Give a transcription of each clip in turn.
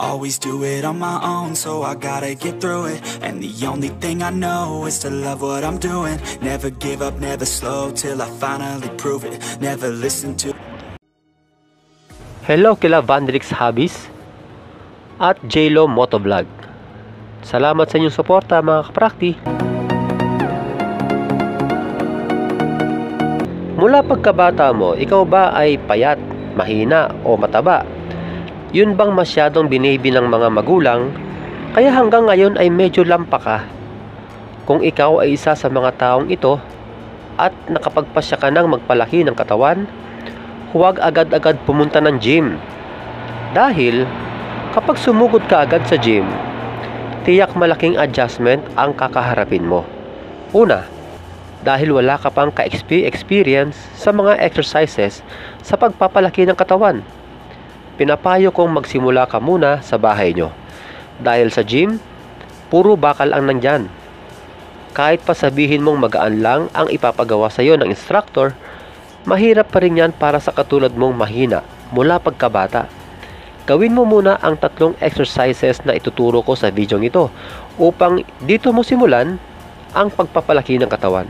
always do it on my own, so I gotta get through it. And the only thing I know is to love what I'm doing. Never give up, never slow, till I finally prove it. Never listen to... Hello kila Vandrix Hobbies at JLo Motovlog. Salamat sa inyong suporta mga kaprakti. Mula pagkabata mo, ikaw ba ay payat, mahina o mataba? Yun bang masyadong binibi ng mga magulang, kaya hanggang ngayon ay medyo lampa ka? Kung ikaw ay isa sa mga taong ito at nakapagpasya ka ng magpalaki ng katawan, huwag agad-agad pumunta ng gym. Dahil kapag sumugod ka agad sa gym, tiyak malaking adjustment ang kakaharapin mo. Una, dahil wala ka pang ka-experience sa mga exercises sa pagpapalaki ng katawan. Pinapayo kong magsimula ka muna sa bahay nyo. Dahil sa gym, puro bakal ang nandyan. Kahit pa sabihin mong magaan lang ang ipapagawa sa iyo ng instructor, mahirap pa rin yan para sa katulad mong mahina mula pagkabata. Gawin mo muna ang 3 exercises na ituturo ko sa video ito upang dito mo simulan ang pagpapalaki ng katawan,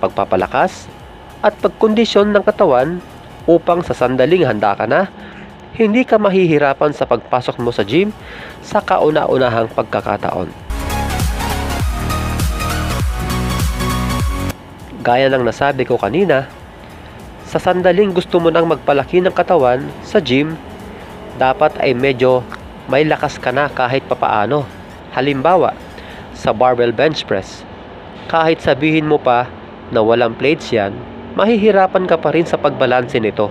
pagpapalakas at pagkondisyon ng katawan upang sa sandaling handa ka na, hindi ka mahihirapan sa pagpasok mo sa gym sa kauna-unahang pagkakataon. Gaya ng nasabi ko kanina, sa sandaling gusto mo nang magpalaki ng katawan sa gym, dapat ay medyo may lakas ka na kahit papaano. Halimbawa, sa barbell bench press, kahit sabihin mo pa na walang plates yan, mahihirapan ka pa rin sa pagbalanse nito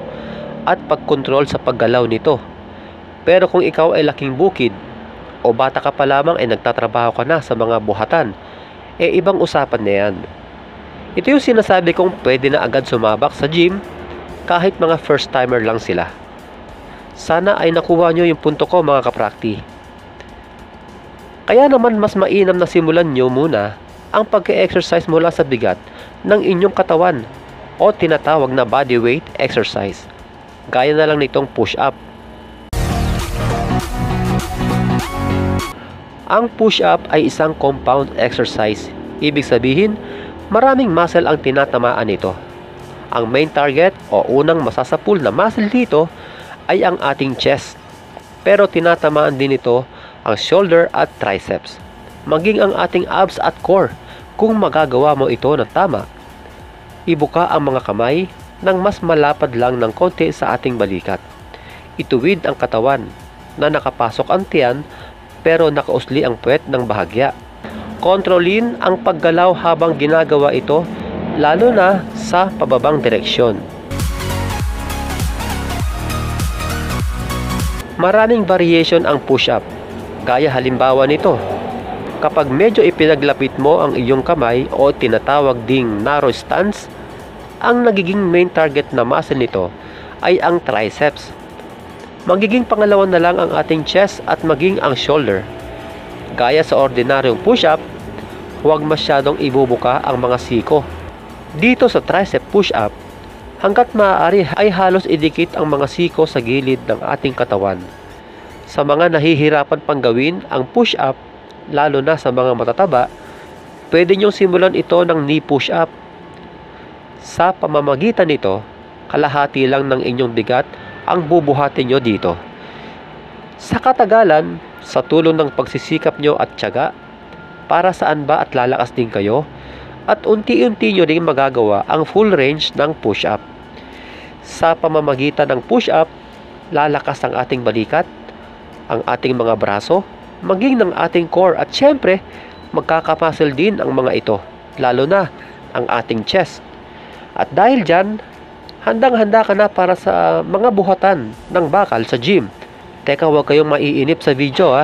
at pagkontrol sa paggalaw nito. Pero kung ikaw ay laking bukid o bata ka pa lamang ay nagtatrabaho ka na sa mga buhatan, ibang usapan na yan. Ito yung sinasabi kong pwede na agad sumabak sa gym kahit mga first timer lang sila. Sana ay nakuha nyo yung punto ko mga kaprakti. Kaya naman mas mainam na simulan nyo muna ang pag-exercise mula sa bigat ng inyong katawan o tinatawag na body weight exercise. Gaya na lang nitong push-up. Ang push-up ay isang compound exercise. Ibig sabihin, maraming muscle ang tinatamaan nito. Ang main target o unang masasapul na muscle dito ay ang ating chest. Pero tinatamaan din ito ang shoulder at triceps, maging ang ating abs at core kung magagawa mo ito ng tama. Ibuka ang mga kamay nang mas malapad lang ng konti sa ating balikat. Ituwid ang katawan na nakapasok ang tiyan pero nakausli ang puwet ng bahagya. Kontrolin ang paggalaw habang ginagawa ito, lalo na sa pababang direksyon. Maraming variation ang push-up. Gaya halimbawa nito, kapag medyo ipinaglapit mo ang iyong kamay o tinatawag ding narrow stance, ang nagiging main target na muscle nito ay ang triceps. Magiging pangalawa na lang ang ating chest at maging ang shoulder. Gaya sa ordinaryong push-up, huwag masyadong ibubuka ang mga siko. Dito sa tricep push-up, hanggat maaari ay halos idikit ang mga siko sa gilid ng ating katawan. Sa mga nahihirapan pang gawin ang push-up, lalo na sa mga matataba, pwede nyong simulan ito ng knee push-up. Sa pamamagitan nito, kalahati lang ng inyong bigat ang bubuhatin nyo dito. Sa katagalan, sa tulong ng pagsisikap nyo at tiyaga, para saan ba at lalakas din kayo, at unti-unti nyo rin magagawa ang full range ng push-up. Sa pamamagitan ng push-up, lalakas ang ating balikat, ang ating mga braso, maging ng ating core at syempre, magkakamuscle din ang mga ito, lalo na ang ating chest. At dahil dyan, handang-handa ka na para sa mga buhatan ng bakal sa gym. Teka, huwag kayong maiinip sa video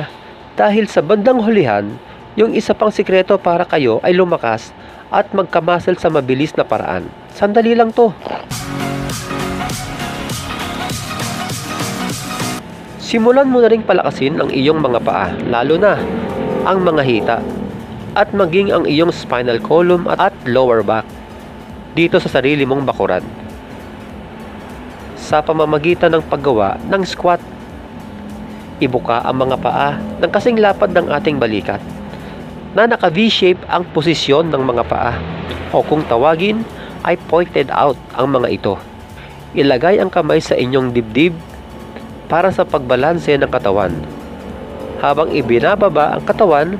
dahil sa bandang hulihan, yung isa pang sikreto para kayo ay lumakas at magkamuscle sa mabilis na paraan. Sandali lang to. Simulan mo na ring palakasin ang iyong mga paa, lalo na ang mga hita, at maging ang iyong spinal column at lower back dito sa sarili mong bakuran. Sa pamamagitan ng paggawa ng squat, Ibuka ang mga paa ng kasing lapad ng ating balikat na naka V-shape ang posisyon ng mga paa, o kung tawagin ay pointed out ang mga ito. Ilagay ang kamay sa inyong dibdib para sa pagbalanse ng katawan. Habang ibinababa ang katawan,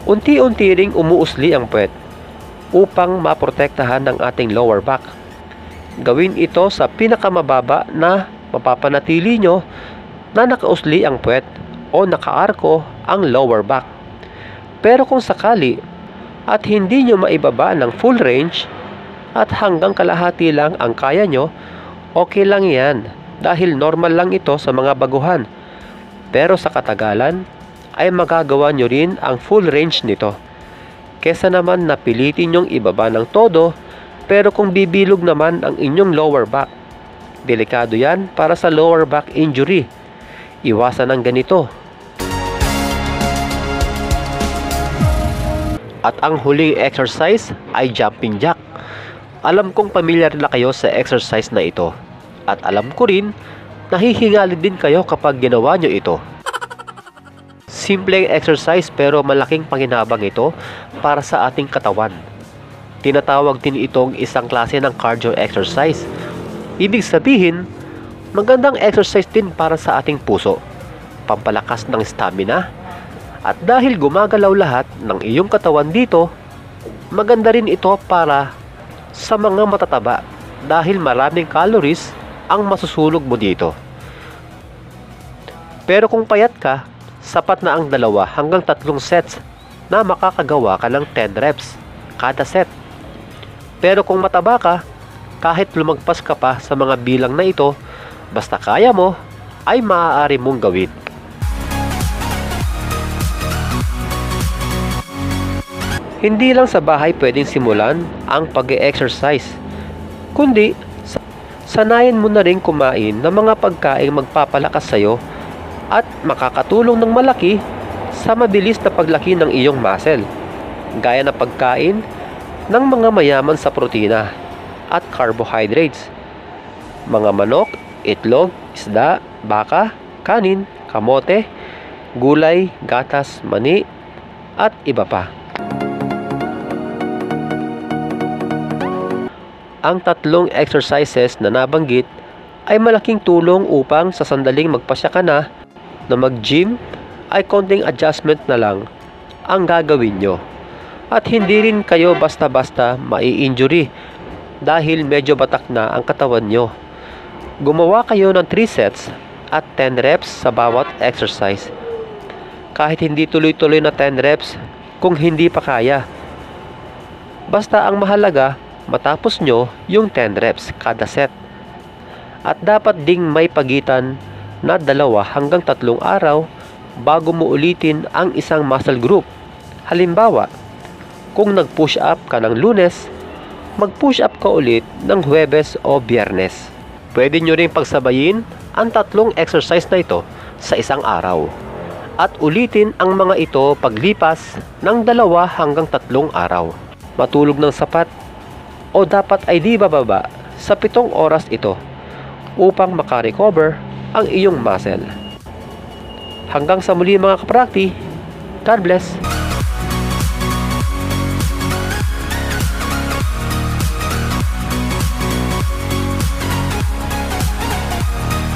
unti-unti ring umuusli ang puwet upang maprotektahan ng ating lower back. Gawin ito sa pinakamababa na mapapanatili nyo na nakausli ang puwet o nakaarko ang lower back. Pero kung sakali at hindi nyo maibaba ng full range at hanggang kalahati lang ang kaya nyo, okay lang yan dahil normal lang ito sa mga baguhan. Pero sa katagalan ay magagawa nyo rin ang full range nito. Kesa naman na pilitin nyong ibaba ng todo, pero kung bibilog naman ang inyong lower back, delikado yan para sa lower back injury. Iwasan ang ganito. At ang huling exercise ay jumping jack. Alam kong pamilyar na kayo sa exercise na ito. At alam ko rin, nahihingalin din kayo kapag ginawa nyo ito. Simpleng exercise pero malaking panginabang ito para sa ating katawan. Tinatawag din itong isang klase ng cardio exercise. Ibig sabihin, magandang exercise din para sa ating puso, pampalakas ng stamina, at dahil gumagalaw lahat ng iyong katawan dito, maganda rin ito para sa mga matataba dahil maraming calories ang masusunog mo dito. Pero kung payat ka, sapat na ang 2 hanggang 3 sets na makakagawa ka ng 10 reps kada set. Pero kung mataba ka, kahit lumagpas ka pa sa mga bilang na ito, basta kaya mo, ay maaari mong gawin. Hindi lang sa bahay pwedeng simulan ang pag-e-exercise, kundi sanayin mo na rin kumain ng mga pagkaing magpapalakas sa'yo at makakatulong ng malaki sa mabilis na paglaki ng iyong muscle, gaya ng pagkain ng mga mayaman sa protina at carbohydrates, mga manok, itlog, isda, baka, kanin, kamote, gulay, gatas, mani, at iba pa. Ang 3 exercises na nabanggit ay malaking tulong upang sa sandaling magpasya ka na mag-gym ay konting adjustment na lang ang gagawin nyo. At hindi rin kayo basta-basta mai-injury dahil medyo batak na ang katawan nyo. Gumawa kayo ng 3 sets at 10 reps sa bawat exercise. Kahit hindi tuloy-tuloy na 10 reps kung hindi pa kaya. Basta ang mahalaga, matapos nyo yung 10 reps kada set. At dapat ding may pagitan na 2 hanggang 3 araw bago mo ulitin ang isang muscle group. Halimbawa, kung nag-push up ka ng Lunes, mag-push up ka ulit ng Huwebes o Biyernes. Pwede nyo rin pagsabayin ang 3 exercise na ito sa isang araw at ulitin ang mga ito paglipas ng 2 hanggang 3 araw. Matulog ng sapat o dapat ay di bababa sa 7 oras ito upang makarecover ang iyong muscle. Hanggang sa muli mga kaprakti, God bless!